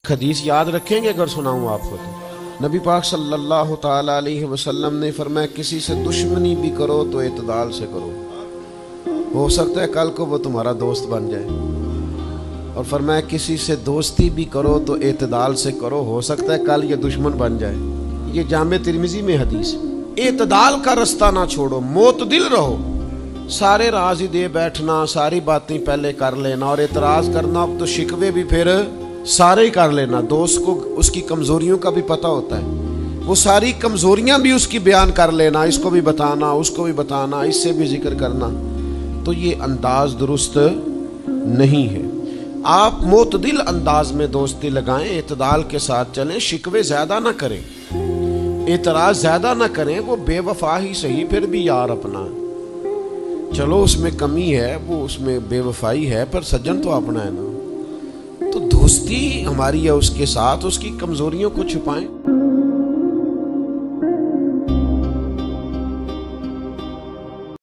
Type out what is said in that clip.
حدیث یاد رکھیں گے اگر سناؤں آپ کو تو؟ نبی پاک صلی اللہ تعالیٰ علیہ وسلم نے فرمایا کسی سے دشمنی بھی کرو تو اعتدال سے کرو، ہو سکتا ہے کل کو وہ تمہارا دوست بن جائے، اور فرمایا کسی سے دوستی بھی کرو تو اعتدال سے کرو، ہو سکتا ہے کل یہ دشمن بن جائے۔ یہ جامع ترمذی میں حدیث۔ اعتدال کا رستہ نہ چھوڑو، معتدل رہو، سارے راز ہی دے بیٹھنا، ساری باتیں پہلے کر لینا اور اعتراض کرنا، اب تو شکوے بھی پھر سارے ہی کر لینا۔ دوست کو اس کی کمزوریوں کا بھی پتہ ہوتا ہے، وہ ساری کمزوریاں بھی اس کی بیان کر لینا، اس کو بھی بتانا، اس کو بھی بتانا، اس سے بھی ذکر کرنا، تو یہ انداز درست نہیں ہے۔ آپ معتدل انداز میں دوستی لگائیں، اعتدال کے ساتھ چلیں، شکوے زیادہ نہ کریں، اعتراض زیادہ نہ کریں۔ وہ بے وفا ہی صحیح، پھر بھی یار اپنا، چلو اس میں کمی ہے، وہ اس میں بے وفائی ہے، پر سجن تو اپنا ہے نا۔ تو دوستی ہماری ہے اس کے ساتھ، اس کی کمزوریوں کو چھپائیں۔